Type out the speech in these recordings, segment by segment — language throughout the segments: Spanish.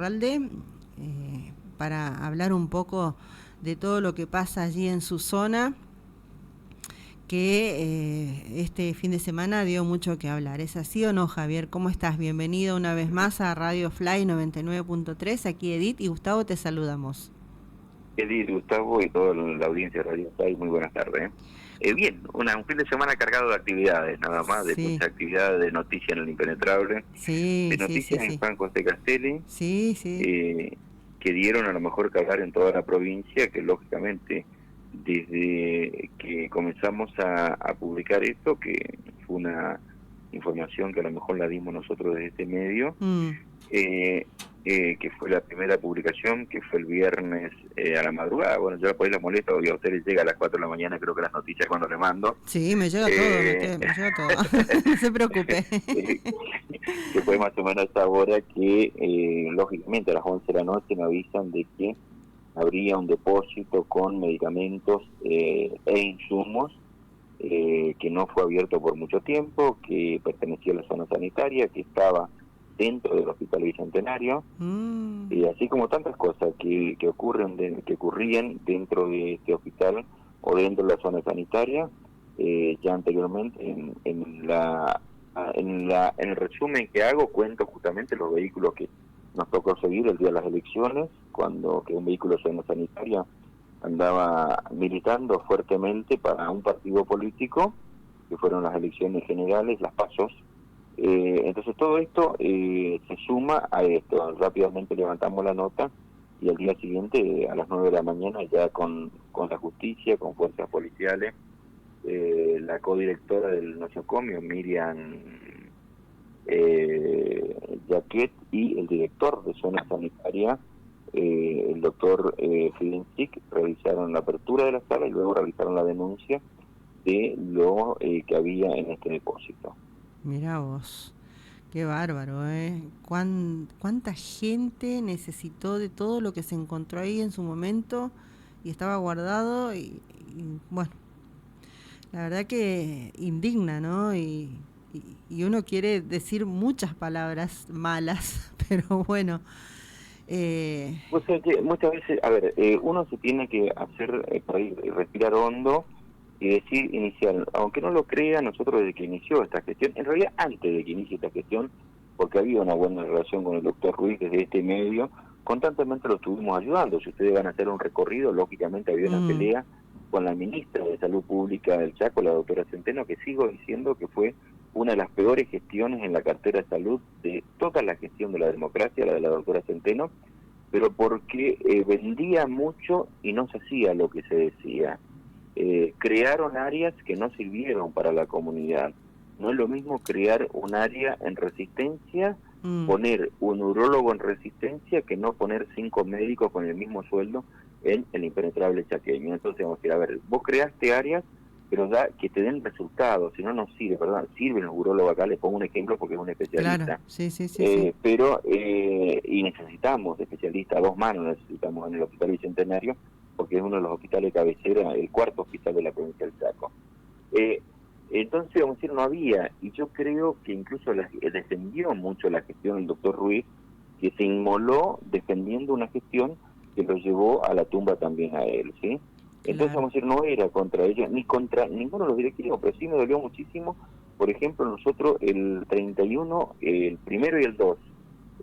Iturralde, para hablar un poco de todo lo que pasa allí en su zona, que este fin de semana dio mucho que hablar. ¿Es así o no, Javier? ¿Cómo estás? Bienvenido una vez más a Radio Fly 99.3. Aquí Edith y Gustavo te saludamos. Edith, Gustavo y toda la audiencia de Radio Fly, muy buenas tardes. Bien, un fin de semana cargado de actividades, nada más, de Sí. muchas actividades, de noticias en el Impenetrable, Sí, de sí, sí, noticias en sí. San José Castelli, Sí, sí. que dieron a lo mejor que hablar en toda la provincia, que lógicamente desde que comenzamos a publicar esto, que fue una información que a lo mejor la dimos nosotros desde este medio, que fue la primera publicación, que fue el viernes a la madrugada. Bueno, yo por ahí la molesto, porque a ustedes llega a las 4 de la mañana, creo que las noticias cuando le mando. Sí, me llega todo, me llega todo. No se preocupe. Que fue más o menos a esta hora que, lógicamente, a las 11 de la noche me avisan de que habría un depósito con medicamentos e insumos que no fue abierto por mucho tiempo, que pertenecía a la zona sanitaria, que estaba dentro del Hospital Bicentenario, así como tantas cosas que ocurrían dentro de este hospital o dentro de la zona sanitaria. Ya anteriormente en el resumen que hago cuento justamente los vehículos que nos tocó seguir el día de las elecciones, cuando que un vehículo de zona sanitaria andaba militando fuertemente para un partido político, que fueron las elecciones generales, las PASOs. Entonces todo esto se suma a esto. Rápidamente levantamos la nota y al día siguiente, a las 9 de la mañana, ya con la justicia, con fuerzas policiales, la codirectora del nosocomio, Miriam Jaquet, y el director de zona sanitaria, el doctor Fidenzik, realizaron la apertura de la sala y luego realizaron la denuncia de lo que había en este depósito. Mirá vos, qué bárbaro, ¿eh? ¿Cuánta gente necesitó de todo lo que se encontró ahí en su momento y estaba guardado? Y bueno, la verdad que indigna, ¿no? Y uno quiere decir muchas palabras malas, pero bueno. O sea que muchas veces, a ver, uno se tiene que hacer, respirar hondo y decir, iniciar, aunque no lo crea, nosotros desde que inició esta gestión, en realidad antes de que inicie esta gestión, porque había una buena relación con el doctor Ruiz desde este medio, constantemente lo estuvimos ayudando. Si ustedes van a hacer un recorrido, lógicamente había una pelea con la ministra de Salud Pública del Chaco, la doctora Centeno, que sigo diciendo que fue una de las peores gestiones en la cartera de salud de toda la gestión de la democracia, la de la doctora Centeno, pero porque vendía mucho y no se hacía lo que se decía. Crearon áreas que no sirvieron para la comunidad. No es lo mismo crear un área en Resistencia, poner un urólogo en Resistencia, que no poner 5 médicos con el mismo sueldo en el Impenetrable chaqueño. Entonces vamos a decir, a ver, vos creaste áreas, pero da que te den resultados, si no, no sirve, ¿verdad? Sirven los urólogos acá, les pongo un ejemplo porque es un especialista. Claro, sí, sí, sí, sí. Pero, y necesitamos de especialistas, a 2 manos necesitamos en el Hospital Bicentenario, porque es uno de los hospitales de cabecera, el 4.º hospital de la provincia del Chaco. Entonces, vamos a decir, no había, y yo creo que incluso defendió mucho la gestión del doctor Ruiz, que se inmoló defendiendo una gestión que lo llevó a la tumba también a él, ¿sí? Entonces, vamos a decir, no era contra ella, ni contra ninguno de los directivos, pero sí me dolió muchísimo. Por ejemplo, nosotros el 31, el 1 y el 2,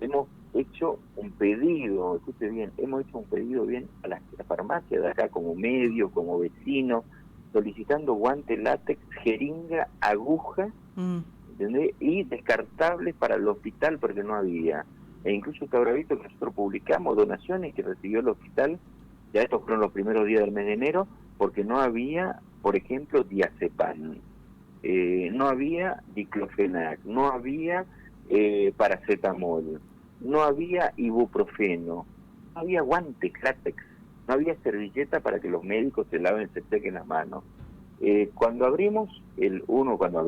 hemos hecho un pedido, escuche bien, hemos hecho un pedido bien a la farmacia de acá, como medio, como vecino, solicitando guantes, látex, jeringa, aguja, ¿entendés? Y descartables para el hospital, porque no había. E incluso usted habrá visto que nosotros publicamos donaciones que recibió el hospital, ya estos fueron los primeros días del mes de enero, porque no había, por ejemplo, diazepam, no había diclofenac, no había paracetamol, no había ibuprofeno, no había guantes, látex, no había servilleta para que los médicos se laven, se sequen las manos. Cuando abrimos, cuando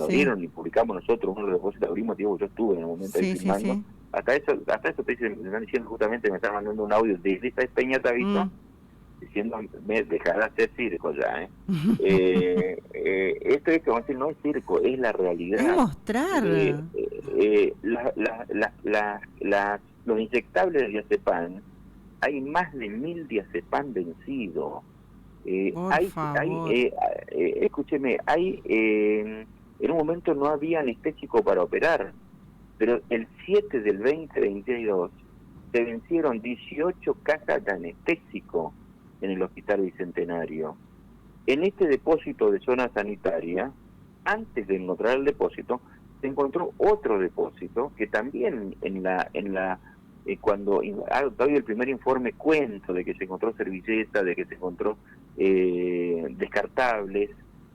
abrieron y publicamos nosotros uno de los depósitos, abrimos, digo, yo estuve en el momento ahí filmando, sí. Hasta eso te están diciendo, justamente me están mandando un audio de esta Peña Tavito, diciendo, dejar de hacer circo ya, esto es como decir, no es circo, es la realidad. Es mostrar. Las los inyectables de diazepam, hay más de 1000 diazepam vencidos. Por favor. Escúcheme, en un momento no había anestésico para operar, pero el 7 del 2022 se vencieron 18 cajas de anestésico en el Hospital Bicentenario. En este depósito de zona sanitaria, antes de encontrar el depósito, se encontró otro depósito que también cuando doy el primer informe cuento de que se encontró servilletas, de que se encontró descartables,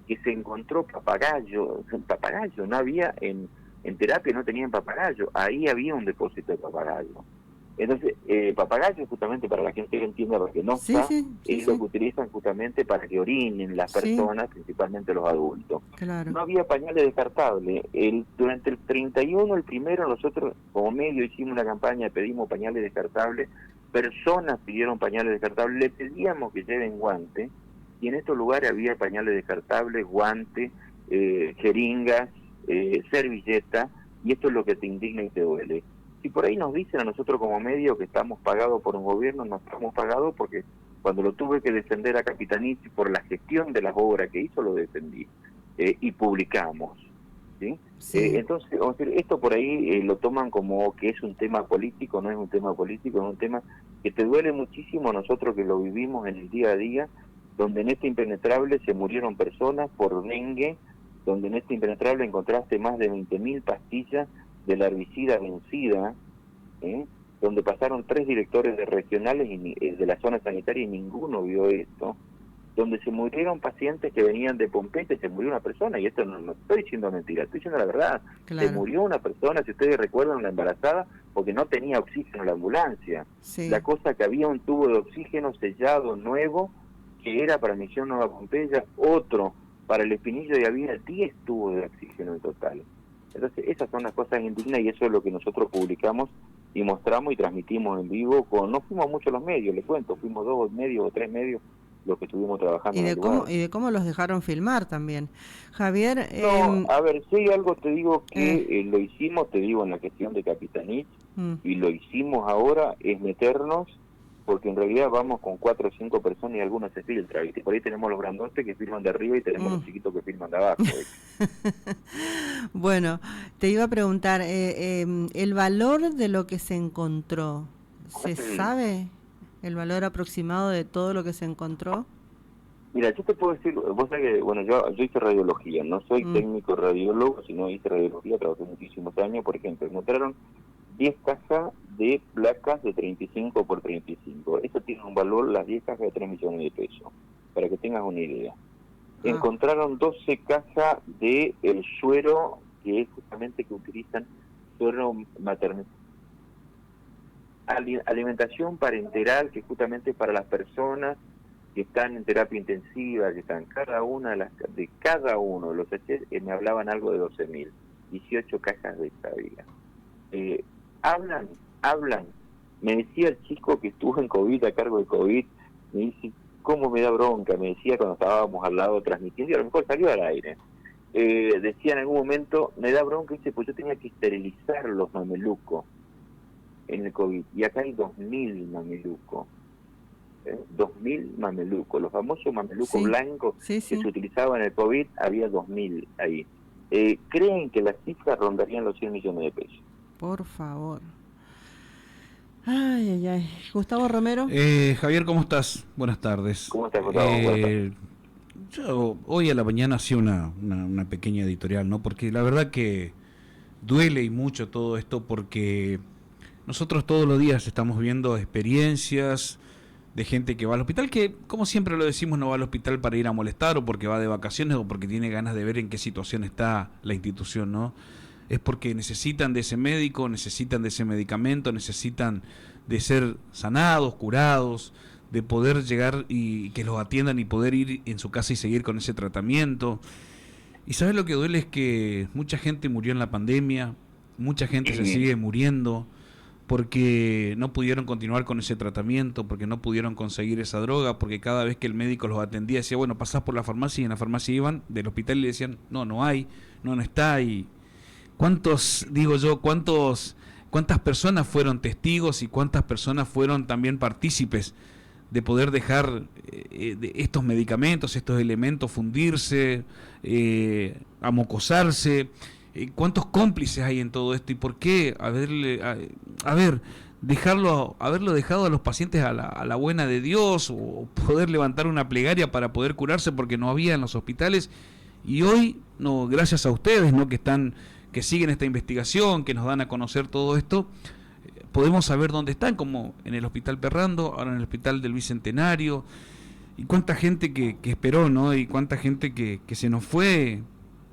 que se encontró papagayo, no había en terapia, no tenían papagayo, ahí había un depósito de papagayo. Entonces, papagayo, justamente para la gente que entienda, porque no está, es lo que utilizan justamente para que orinen las personas, principalmente los adultos. Claro. No había pañales descartables. Durante el 31, el primero, nosotros como medio hicimos una campaña, pedimos pañales descartables, personas pidieron pañales descartables, le pedíamos que lleven guantes, y en estos lugares había pañales descartables, guantes, jeringas, servilletas, y esto es lo que te indigna y te duele. Si por ahí nos dicen a nosotros como medio que estamos pagados por un gobierno, no estamos pagados porque cuando lo tuve que defender a Capitanich por la gestión de las obras que hizo, lo defendí y publicamos. ¿Sí? Entonces, vamos a decir, esto por ahí lo toman como que es un tema político, no es un tema político, es un tema que te duele muchísimo a nosotros que lo vivimos en el día a día, donde en este impenetrable se murieron personas por dengue, donde en este impenetrable encontraste más de 20.000 pastillas de la herbicida vencida, donde pasaron 3 directores de regionales de la zona sanitaria y ninguno vio esto, donde se murieron pacientes que venían de Pompeya, se murió una persona, y esto no estoy diciendo mentira, estoy diciendo la verdad, se murió una persona, si ustedes recuerdan, la embarazada, porque no tenía oxígeno en la ambulancia, la cosa que había un tubo de oxígeno sellado nuevo, que era para Misión Nueva Pompeya, otro para el Espinillo, y había 10 tubos de oxígeno en total. Entonces esas son las cosas indignas y eso es lo que nosotros publicamos y mostramos y transmitimos en vivo. No fuimos muchos los medios, les cuento, fuimos 2 medios o 3 medios los que estuvimos trabajando. Y de cómo los dejaron filmar también. Javier... No, a ver, si hay algo te digo que lo hicimos, te digo, en la gestión de Capitanich, y lo hicimos ahora, es meternos, porque en realidad vamos con 4 o 5 personas y algunas se filtran. Y por ahí tenemos los grandotes que filman de arriba y tenemos los chiquitos que filman de abajo. Bueno, te iba a preguntar, el valor de lo que se encontró, ¿se sabe el valor aproximado de todo lo que se encontró? Mira, yo te puedo decir, vos sabés que, bueno, yo hice radiología, no soy técnico radiólogo, sino hice radiología, trabajé muchísimos años. Por ejemplo, encontraron 10 cajas de placas de 35 por 35. Eso tiene un valor, las 10 cajas, de 3 millones de pesos, para que tengas una idea. Encontraron 12 cajas de el suero, que es justamente que utilizan suero materno. Alimentación parenteral, que justamente para las personas que están en terapia intensiva, que están cada uno de los HC, me hablaban algo de 12.000, 18 cajas de esta vida. Hablan. Me decía el chico que estuvo en COVID, a cargo de COVID, me dice, ¿cómo me da bronca? Me decía cuando estábamos al lado transmitiendo, y a lo mejor salió al aire. Decía en algún momento, me da bronca, dice, pues yo tenía que esterilizar los mamelucos en el COVID, y acá hay 2.000 mamelucos. 2.000 mamelucos, los famosos mamelucos blancos que se utilizaban en el COVID, había 2.000 ahí. Creen que las cifras rondarían los 100 millones de pesos. Por favor. Ay. Gustavo Romero. Javier, ¿cómo estás? Buenas tardes. ¿Cómo estás, Gustavo? Yo hoy a la mañana hacía una pequeña editorial, ¿no? Porque la verdad que duele y mucho todo esto, porque nosotros todos los días estamos viendo experiencias de gente que va al hospital, que como siempre lo decimos, no va al hospital para ir a molestar o porque va de vacaciones o porque tiene ganas de ver en qué situación está la institución, ¿no? Es porque necesitan de ese médico, necesitan de ese medicamento, necesitan de ser sanados, curados, de poder llegar y que los atiendan y poder ir en su casa y seguir con ese tratamiento. Y ¿sabes lo que duele? Es que mucha gente murió en la pandemia, mucha gente se sigue muriendo porque no pudieron continuar con ese tratamiento, porque no pudieron conseguir esa droga, porque cada vez que el médico los atendía decía, bueno, pasás por la farmacia, y en la farmacia iban del hospital y le decían, no hay, no está, y ¿cuántos cuántas personas fueron testigos y cuántas personas fueron también partícipes de poder dejar de estos medicamentos, estos elementos fundirse, amocosarse. ¿Cuántos cómplices hay en todo esto y por qué haberlo dejado a los pacientes a la buena de Dios, o poder levantar una plegaria para poder curarse porque no había en los hospitales? Y hoy, no, gracias a ustedes, ¿no?, que siguen esta investigación, que nos dan a conocer todo esto, podemos saber dónde están, como en el Hospital Perrando, ahora en el Hospital del Bicentenario, y cuánta gente que esperó, ¿no?, y cuánta gente que se nos fue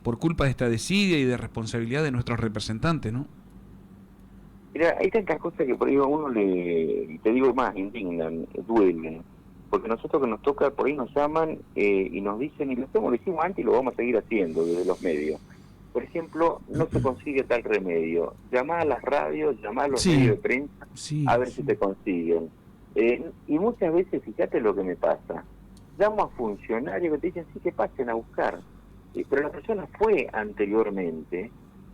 por culpa de esta desidia y de responsabilidad de nuestros representantes, ¿no? Mira, hay tantas cosas que por ahí a uno te digo más, indignan, duelen, porque nosotros que nos toca, por ahí nos llaman y nos dicen, y lo hicimos antes y lo vamos a seguir haciendo desde los medios. Por ejemplo, no se consigue tal remedio. Llama a las radios, llama a los medios de prensa, a ver si te consiguen. Y muchas veces, fíjate lo que me pasa, llamo a funcionarios que te dicen, sí, que pasen a buscar. Pero la persona fue anteriormente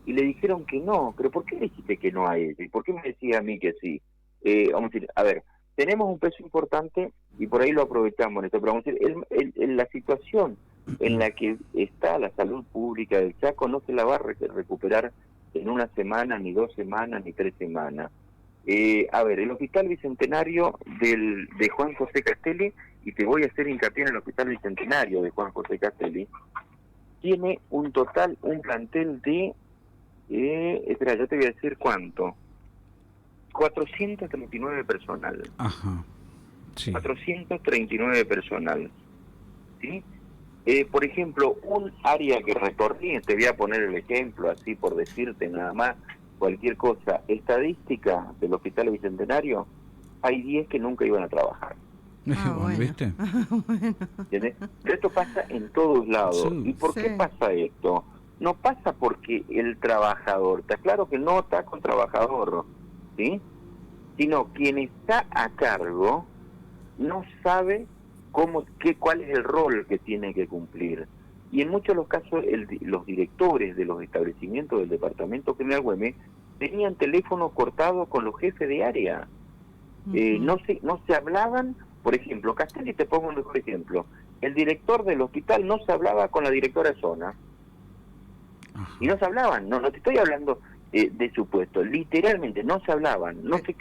y le dijeron que no. ¿Pero por qué le dijiste que no a ella? ¿Y por qué me decía a mí que sí? Vamos a decir, a ver, tenemos un peso importante y por ahí lo aprovechamos en esto, pero vamos a decir, la situación en la que está la salud pública del Chaco no se la va a recuperar en una semana, ni 2 semanas, ni 3 semanas. A ver, el Hospital Bicentenario de Juan José Castelli, y te voy a hacer hincapié en el Hospital Bicentenario de Juan José Castelli, tiene un plantel de, espera, yo te voy a decir cuánto, 439 personal. Ajá, sí. 439 personal, ¿sí? Por ejemplo, un área que recorrí, te voy a poner el ejemplo, así por decirte nada más, cualquier cosa, estadística del Hospital Bicentenario, hay 10 que nunca iban a trabajar. Bueno. ¿Viste? Bueno. ¿Entiendes? Pero esto pasa en todos lados. Sí. ¿Y por qué pasa esto? No pasa porque el trabajador, está claro que no está con trabajador, ¿sí? Sino quien está a cargo no sabe cuál es el rol que tiene que cumplir. Y en muchos de los casos los directores de los establecimientos del Departamento General Güemes tenían teléfono cortado con los jefes de área. No se hablaban. Por ejemplo, Castelli, te pongo un mejor ejemplo. El director del hospital no se hablaba con la directora de zona. Ajá. Y no se hablaban. No te estoy hablando de supuesto. Literalmente no se hablaban. No se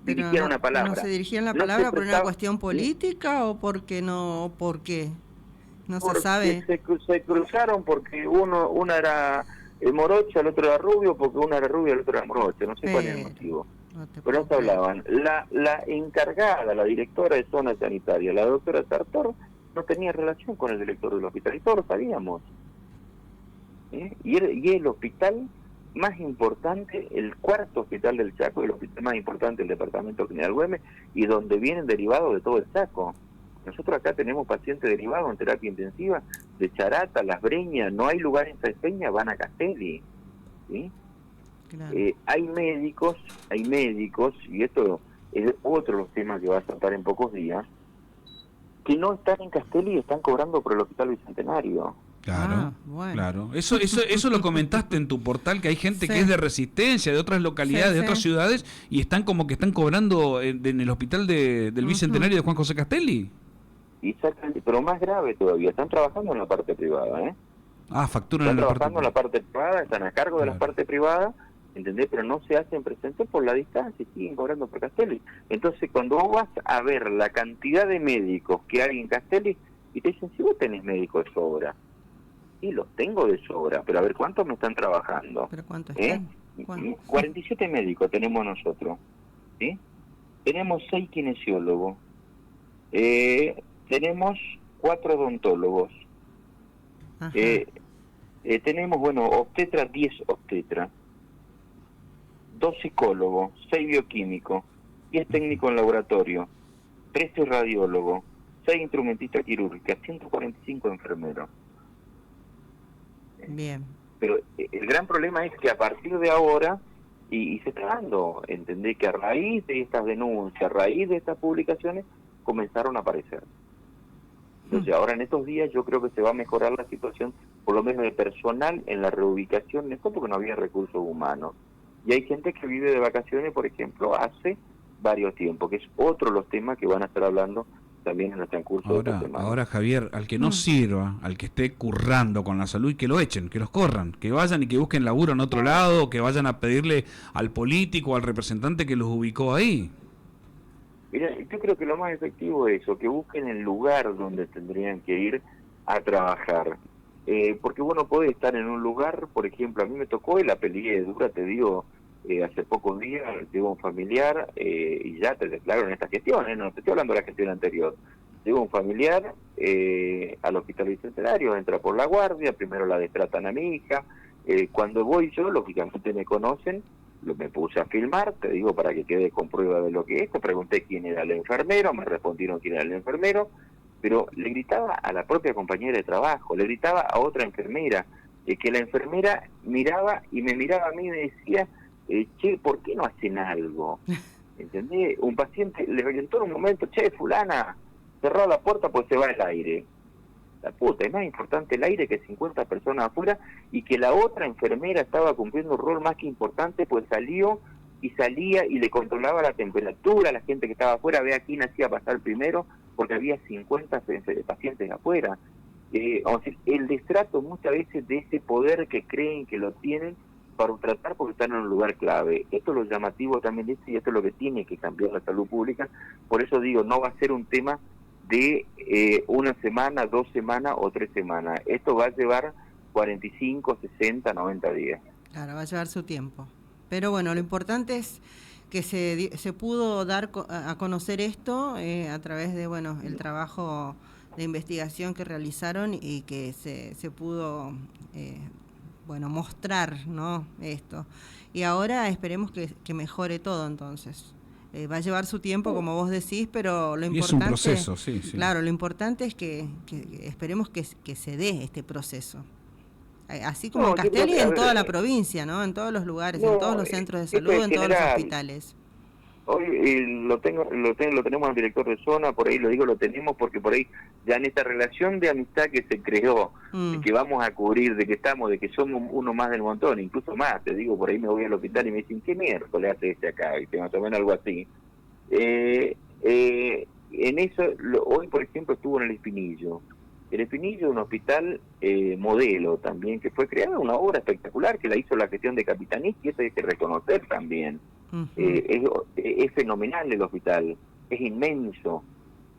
dirigían una palabra. ¿No se dirigían la palabra por una cuestión política o porque no? ¿Por qué? No se sabe. Se cruzaron porque una era morocha, el otro era rubio, porque una era rubia, el otro era morocha. No sé cuál es el motivo. Pero no se hablaban. La encargada, la directora de zona sanitaria, la doctora Sartor, no tenía relación con el director del hospital, y todos lo sabíamos. Y el hospital más importante, el cuarto hospital del Chaco, el hospital más importante del Departamento General Güemes, y donde vienen derivados de todo el Chaco. Nosotros acá tenemos pacientes derivados en terapia intensiva de Charata, Las Breñas, no hay lugar en Salseña, van a Castelli, ¿sí? Claro. Hay médicos, y esto es otro de los temas que va a tratar en pocos días, que no están en Castelli y están cobrando por el Hospital Bicentenario. Claro, bueno. Claro. Eso lo comentaste en tu portal, que hay gente que es de Resistencia, de otras localidades, de otras ciudades, y están como que están cobrando en el hospital del Bicentenario de Juan José Castelli. Exactamente, pero más grave todavía, están trabajando en la parte privada, Facturan están en la trabajando en la parte privada, están a cargo de la parte privada, ¿entendés? Pero no se hacen presentes por la distancia y siguen cobrando por Castelli. Entonces, cuando vos vas a ver la cantidad de médicos que hay en Castelli, y te dicen, si vos tenés médicos de sobra, y los tengo de sobra, pero a ver, ¿cuántos me están trabajando? ¿Pero cuántos están? 47 médicos tenemos nosotros, ¿sí? Tenemos 6 kinesiólogos, tenemos 4 odontólogos, tenemos, obstetras, 10 obstetras, 2 psicólogos, 6 bioquímicos, 10 técnicos en laboratorio, 13 radiólogos, 6 instrumentistas quirúrgicas, 145 enfermeros. Bien. Pero el gran problema es que a partir de ahora, y se está dando, entendés que a raíz de estas denuncias, a raíz de estas publicaciones, comenzaron a aparecer. Entonces ahora en estos días yo creo que se va a mejorar la situación, por lo menos de personal en la reubicación, esto porque no había recursos humanos. Y hay gente que vive de vacaciones, por ejemplo, hace varios tiempos, que es otro de los temas que van a estar hablando también en el transcurso de esta semana. Ahora, Javier, al que no sirva, al que esté currando con la salud, y que lo echen, que los corran, que vayan y que busquen laburo en otro lado, que vayan a pedirle al político, al representante que los ubicó ahí. Mira, yo creo que lo más efectivo es eso, que busquen el lugar donde tendrían que ir a trabajar. Porque vos no podés estar en un lugar, por ejemplo, a mí me tocó y la peleé dura, te digo, hace pocos días, llegó un familiar y ya te declaro en esta gestión, no te estoy hablando de la gestión anterior. Llegó un familiar al hospital bicentenario, entra por la guardia, primero la destratan a mi hija. Cuando voy yo, lógicamente me conocen, me puse a filmar, te digo, para que quede con prueba de lo que es. Te pregunté quién era el enfermero, me respondieron quién era el enfermero, pero le gritaba a la propia compañera de trabajo, le gritaba a otra enfermera, que la enfermera miraba y me miraba a mí y me decía, che, ¿por qué no hacen algo? ¿Entendés? Un paciente le orientó en un momento, che, fulana, cerró la puerta pues se va el aire. La puta, es más importante el aire que 50 personas afuera, y que la otra enfermera estaba cumpliendo un rol más que importante, pues salía y le controlaba la temperatura a la gente que estaba afuera, vea quién hacía pasar primero, porque había 50 pacientes afuera. O sea, el destrato muchas veces de ese poder que creen que lo tienen para tratar porque están en un lugar clave. Esto es lo llamativo también de esto, y esto es lo que tiene que cambiar la salud pública. Por eso digo, no va a ser un tema de una semana, 2 semanas o 3 semanas. Esto va a llevar 45, 60, 90 días. Claro, va a llevar su tiempo. Pero bueno, lo importante es que se pudo dar a conocer esto a través de, bueno, el trabajo de investigación que realizaron, y que se pudo bueno, mostrar, ¿no?, esto. Y ahora esperemos que mejore todo, entonces. Va a llevar su tiempo, como vos decís, pero lo importante... Es un proceso, sí. Claro, lo importante es que esperemos que se dé este proceso. Así como en Castelli y en toda la provincia, ¿no? En todos los lugares, en todos los centros de salud, en todos los hospitales. Hoy lo tenemos al director de zona, por ahí lo digo, lo tenemos porque por ahí ya en esta relación de amistad que se creó, de que vamos a cubrir, de que estamos, de que somos uno más del montón, incluso más, te digo, por ahí me voy al hospital y me dicen, ¿qué miércoles hace este acá? Y más o menos algo así. En eso, hoy por ejemplo estuvo en el Espinillo. El Espinillo es un hospital modelo también, que fue creada una obra espectacular, que la hizo la gestión de Capitanich, y eso hay que reconocer también. Es fenomenal el hospital, es inmenso,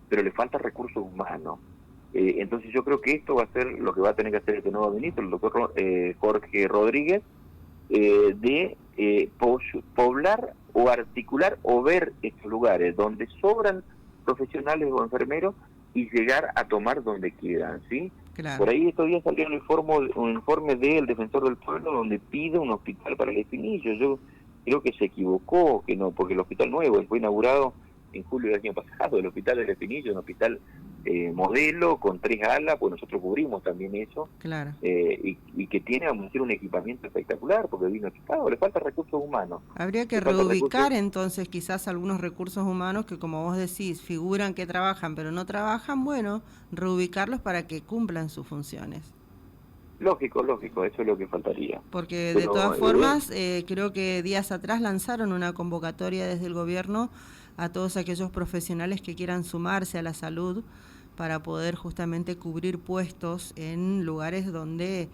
pero le falta recursos humanos. Entonces yo creo que esto va a ser lo que va a tener que hacer este nuevo ministro, el doctor Jorge Rodríguez, de poblar o articular o ver estos lugares donde sobran profesionales o enfermeros y llegar a tomar donde quieran, ¿sí? Claro. Por ahí estos días salió un informe del Defensor del Pueblo donde pide un hospital para el Espinillo. Yo creo que se equivocó, que no, porque el hospital nuevo fue inaugurado en julio del año pasado, el hospital del Espinillo, un hospital modelo con 3 alas, pues nosotros cubrimos también eso, claro. Y que tiene, vamos a decir, un equipamiento espectacular, porque vino equipado, le falta recursos humanos. Habría que reubicar entonces quizás algunos recursos humanos que, como vos decís, figuran que trabajan pero no trabajan, bueno, reubicarlos para que cumplan sus funciones. Lógico, eso es lo que faltaría. Porque de todas formas, creo que días atrás lanzaron una convocatoria desde el gobierno a todos aquellos profesionales que quieran sumarse a la salud para poder justamente cubrir puestos en lugares donde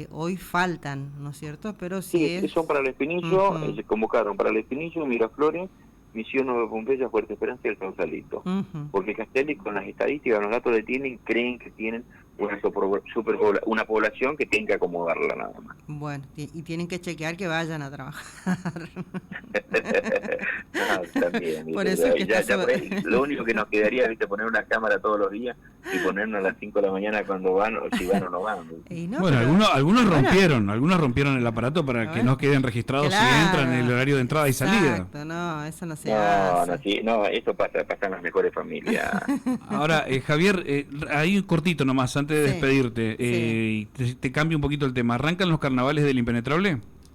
hoy faltan, ¿no es cierto? Pero sí, son para el Espinillo, se convocaron para el Espinillo, Miraflores, Misión Nueva Pompeya, Fuerte Esperanza y el Sausalito. Porque Castelli, con las estadísticas, los datos que tienen, creen que tienen una población que tienen que acomodarla nada más. Bueno, y tienen que chequear que vayan a trabajar. También. Por eso es que por ahí, lo único que nos quedaría es poner una cámara todos los días y ponernos a las 5 de la mañana cuando van, o si van o no van. No, bueno, algunos rompieron el aparato para que no queden registrados, claro, si entran en el horario de entrada y salida. Exacto, no, eso no se hace. No, eso pasa en las mejores familias. Ahora, Javier, ahí cortito nomás, antes de despedirte, y te cambio un poquito el tema. ¿Arrancan los carnavales del Impenetrable?